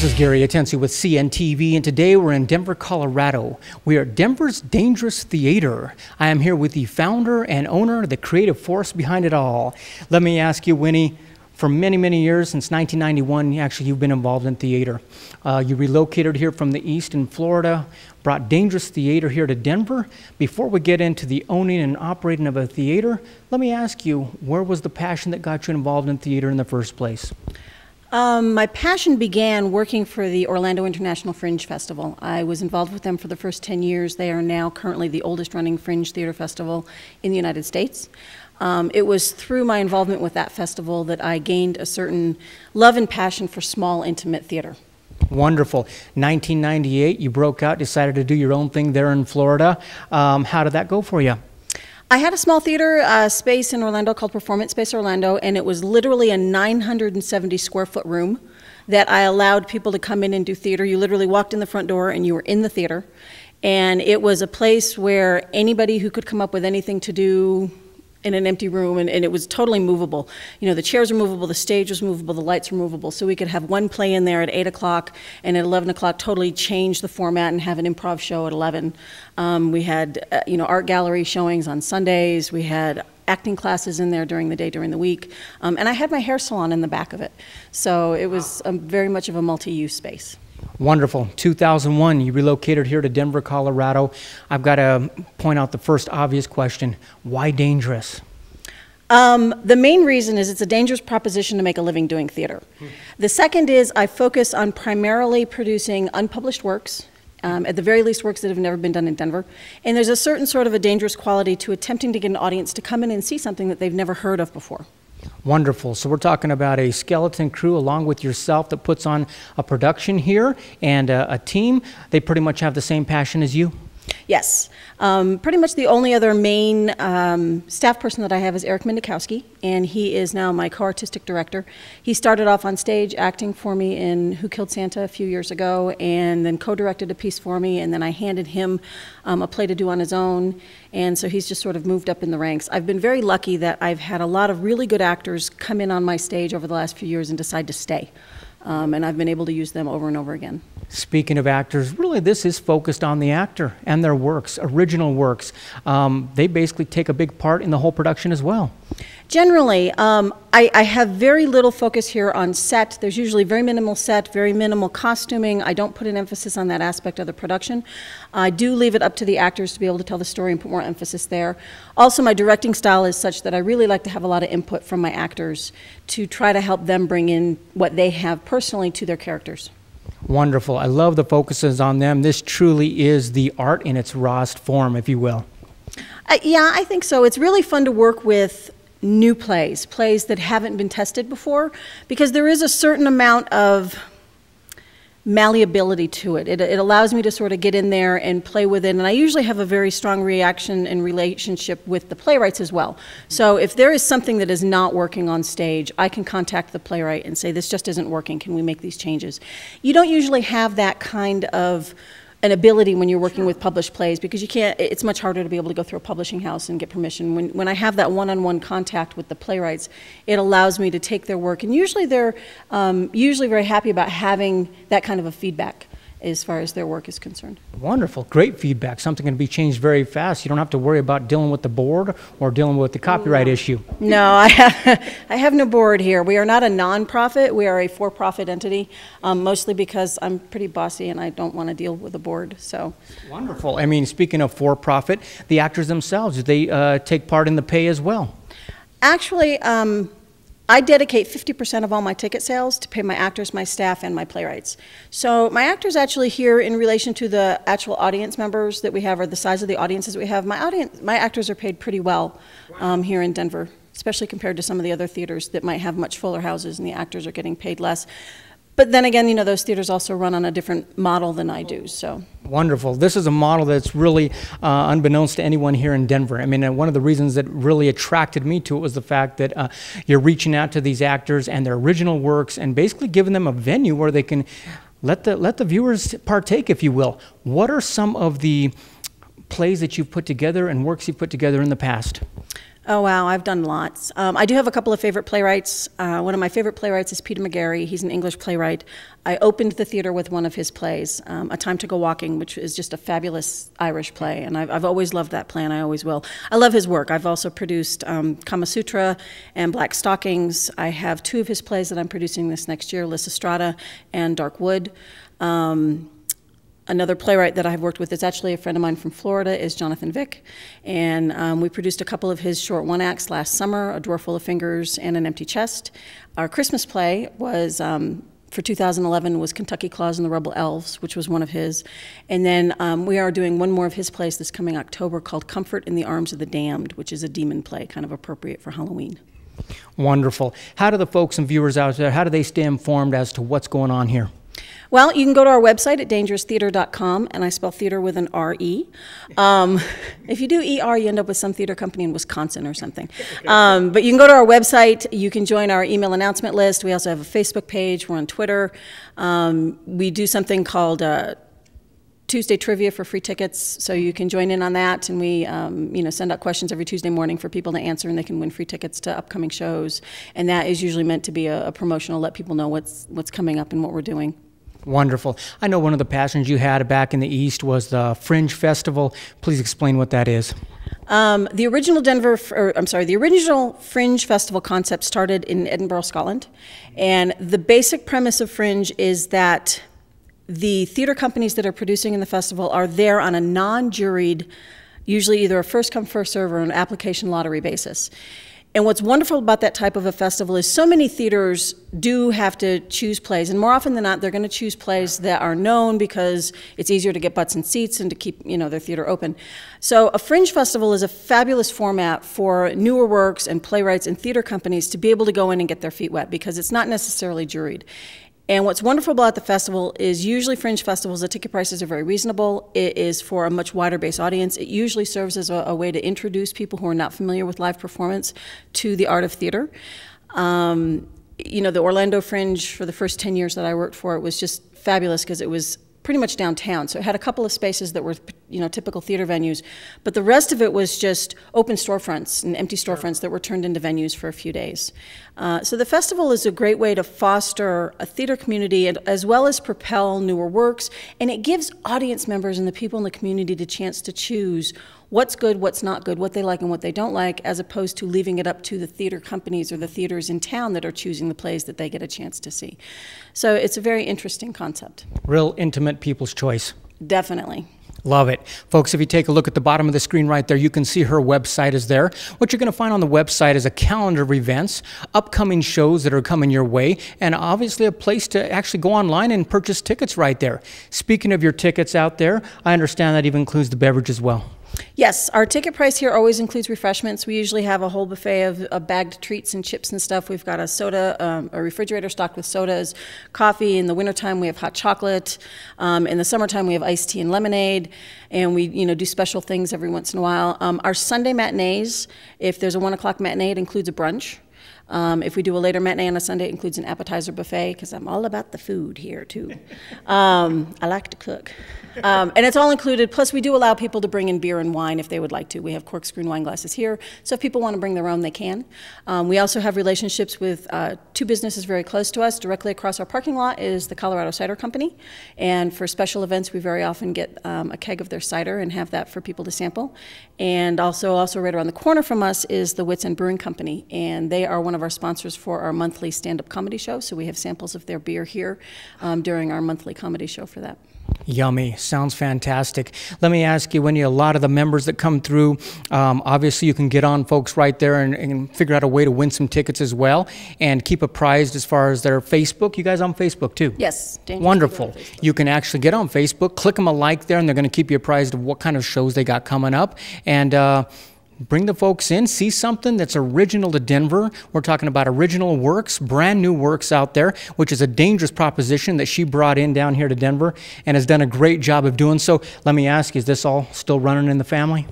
This is Gary Atensi with CNTV, and today we're in Denver, Colorado. We are at Denver's Dangerous Theater. I am here with the founder and owner, the creative force behind it all. Let me ask you, Winnie, for many, many years, since 1991, actually you've been involved in theater. You relocated here from the East in Florida, brought Dangerous Theater here to Denver. Before we get into the owning and operating of a theater, let me ask you, where was the passion that got you involved in theater in the first place? My passion began working for the Orlando International Fringe Festival. I was involved with them for the first 10 years. They are now currently the oldest running Fringe theater festival in the United States. It was through my involvement with that festival that I gained a certain love and passion for small, intimate theater. Wonderful. 1998, you broke out, decided to do your own thing there in Florida. How did that go for you? I had a small theater space in Orlando called Performance Space Orlando, and it was literally a 970 square foot room that I allowed people to come in and do theater. You literally walked in the front door and you were in the theater. And it was a place where anybody who could come up with anything to do in an empty room, and it was totally movable. You know, the chairs were movable, the stage was movable, the lights were movable, so we could have one play in there at 8 o'clock, and at 11 o'clock totally change the format and have an improv show at 11. We had, art gallery showings on Sundays, we had acting classes in there during the day, during the week, and I had my hair salon in the back of it. So it was very much of a multi-use space. Wonderful. 2001, you relocated here to Denver, Colorado. I've got to point out the first obvious question. Why dangerous? The main reason is it's a dangerous proposition to make a living doing theater. The second is I focus on primarily producing unpublished works, at the very least works that have never been done in Denver. And there's a certain sort of a dangerous quality to attempting to get an audience to come in and see something that they've never heard of before. Wonderful. So we're talking about a skeleton crew along with yourself that puts on a production here and a team. They pretty much have the same passion as you? Yes. Pretty much the only other main staff person that I have is Eric Mendikowski, and he is now my co-artistic director. He started off on stage acting for me in Who Killed Santa a few years ago, and then co-directed a piece for me, and then I handed him a play to do on his own, and so he's just sort of moved up in the ranks. I've been very lucky that I've had a lot of really good actors come in on my stage over the last few years and decide to stay. And I've been able to use them over and over again. Speaking of actors, really this is focused on the actor and their works, original works. They basically take a big part in the whole production as well. Generally, I have very little focus here on set. There's usually very minimal set, very minimal costuming. I don't put an emphasis on that aspect of the production. I do leave it up to the actors to be able to tell the story and put more emphasis there. Also, my directing style is such that I really like to have a lot of input from my actors to try to help them bring in what they have personally to their characters. Wonderful. I love the focuses on them. This truly is the art in its rawest form, if you will. Yeah, I think so. It's really fun to work with new plays that haven't been tested before, because there is a certain amount of malleability to it. It allows me to sort of get in there and play with it, and I usually have a very strong reaction and relationship with the playwrights as well. So if there is something that is not working on stage, I can contact the playwright and say, this just isn't working, can we make these changes? You don't usually have that kind of an ability when you're working with published plays, because you can't, it's much harder to be able to go through a publishing house and get permission. When I have that one-on-one contact with the playwrights, it allows me to take their work, and usually they're usually very happy about having that kind of a feedback as far as their work is concerned. Wonderful. Great feedback. Something can be changed very fast. You don't have to worry about dealing with the board or dealing with the copyright issue. No, I have no board here. We are not a non-profit. We are a for-profit entity, mostly because I'm pretty bossy and I don't want to deal with a board. So. Wonderful. I mean, speaking of for-profit, the actors themselves, do they take part in the pay as well? Actually, I dedicate 50% of all my ticket sales to pay my actors, my staff, and my playwrights. So my actors actually here, in relation to the actual audience members that we have, or the size of the audiences we have, my actors are paid pretty well here in Denver, especially compared to some of the other theaters that might have much fuller houses and the actors are getting paid less. But then again, you know, those theaters also run on a different model than I do, so. Wonderful. This is a model that's really unbeknownst to anyone here in Denver. I mean, one of the reasons that really attracted me to it was the fact that you're reaching out to these actors and their original works and basically giving them a venue where they can let the viewers partake, if you will. What are some of the plays that you've put together and works you've put together in the past? Oh, wow, I've done lots. I do have a couple of favorite playwrights. One of my favorite playwrights is Peter McGarry. He's an English playwright. I opened the theater with one of his plays, A Time to Go Walking, which is just a fabulous Irish play, and I've always loved that play, and I always will. I love his work. I've also produced Kama Sutra and Black Stockings. I have two of his plays that I'm producing this next year, Lysistrata and Dark Wood. Another playwright that I've worked with is actually a friend of mine from Florida, is Jonathan Vick, and we produced a couple of his short one-acts last summer, A Drawer Full of Fingers and An Empty Chest. Our Christmas play was, for 2011, was Kentucky Claus and the Rebel Elves, which was one of his. And then we are doing one more of his plays this coming October called Comfort in the Arms of the Damned, which is a demon play, kind of appropriate for Halloween. Wonderful. How do the folks and viewers out there, how do they stay informed as to what's going on here? Well, you can go to our website at dangeroustheater.com, and I spell theater with an R-E. If you do E-R, you end up with some theater company in Wisconsin or something. But you can go to our website. You can join our email announcement list. We also have a Facebook page. We're on Twitter. We do something called Tuesday Trivia for free tickets, so you can join in on that, and we send out questions every Tuesday morning for people to answer, and they can win free tickets to upcoming shows. And that is usually meant to be a promotional, let people know what's coming up and what we're doing. Wonderful. I know one of the passions you had back in the East was the Fringe Festival. Please explain what that is. The original Fringe Festival concept started in Edinburgh, Scotland, and the basic premise of Fringe is that the theater companies that are producing in the festival are there on a non-juried, usually either a first-come, first-serve or an application lottery basis. And what's wonderful about that type of a festival is so many theaters do have to choose plays, and more often than not, they're going to choose plays that are known because it's easier to get butts and seats and to keep their theater open. So a Fringe Festival is a fabulous format for newer works and playwrights and theater companies to be able to go in and get their feet wet because it's not necessarily juried. And what's wonderful about the festival is usually Fringe Festivals, the ticket prices are very reasonable. It is for a much wider base audience. It usually serves as a way to introduce people who are not familiar with live performance to the art of theater. The Orlando Fringe, for the first 10 years that I worked for, it was just fabulous because it was pretty much downtown. So it had a couple of spaces that were, typical theater venues, but the rest of it was just open storefronts and empty storefronts that were turned into venues for a few days. So the festival is a great way to foster a theater community and, as well as propel newer works, and it gives audience members and the people in the community the chance to choose what's good, what's not good, what they like and what they don't like, as opposed to leaving it up to the theater companies or the theaters in town that are choosing the plays that they get a chance to see. So it's a very interesting concept. Real intimate people's choice. Definitely. Love it. Folks, if you take a look at the bottom of the screen right there, you can see her website is there. What you're going to find on the website is a calendar of events, upcoming shows that are coming your way, and obviously a place to actually go online and purchase tickets right there. Speaking of your tickets out there, I understand that even includes the beverage as well. Yes, our ticket price here always includes refreshments. We usually have a whole buffet of bagged treats and chips and stuff. We've got a soda, a refrigerator stocked with sodas, coffee. In the wintertime, we have hot chocolate. In the summertime, we have iced tea and lemonade. And we do special things every once in a while. Our Sunday matinees, if there's a 1 o'clock matinee, it includes a brunch. If we do a later matinee on a Sunday, it includes an appetizer buffet, because I'm all about the food here, too. I like to cook. And it's all included, plus we do allow people to bring in beer and wine if they would like to. We have corkscrew wine glasses here, so if people want to bring their own, they can. We also have relationships with two businesses very close to us. Directly across our parking lot is the Colorado Cider Company, and for special events, we very often get a keg of their cider and have that for people to sample. And also right around the corner from us is the Wits End Brewing Company, and they are one of our sponsors for our monthly stand-up comedy show, so we have samples of their beer here during our monthly comedy show for that. Yummy. Sounds fantastic. Let me ask you, Wendy, a lot of the members that come through, obviously you can get on folks right there and figure out a way to win some tickets as well and keep apprised as far as their Facebook. You guys on Facebook too? Yes. Wonderful. You can actually get on Facebook, click them a like there, and they're going to keep you apprised of what kind of shows they got coming up. And bring the folks in, see something that's original to Denver. We're talking about original works, brand new works out there, which is a dangerous proposition that she brought in down here to Denver and has done a great job of doing so. Let me ask you, is this all still running in the family?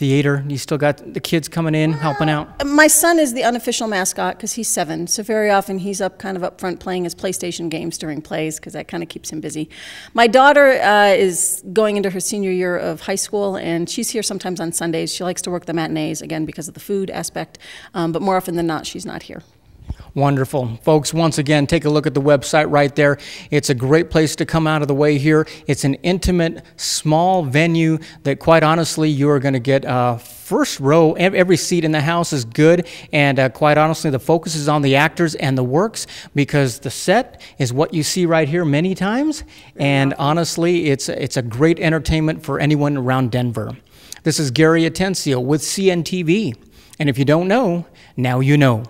theater? You still got the kids coming in, helping out? My son is the unofficial mascot because he's 7, so very often he's kind of up front playing his PlayStation games during plays because that kind of keeps him busy. My daughter is going into her senior year of high school, and she's here sometimes on Sundays. She likes to work the matinees, again, because of the food aspect, but more often than not, she's not here. Wonderful. Folks, once again, take a look at the website right there. It's a great place to come out of the way here. It's an intimate, small venue that, quite honestly, you are going to get first row. Every seat in the house is good, and quite honestly, the focus is on the actors and the works, because the set is what you see right here many times, and honestly, it's a great entertainment for anyone around Denver. This is Gary Atencio with CNTV, and if you don't know, now you know.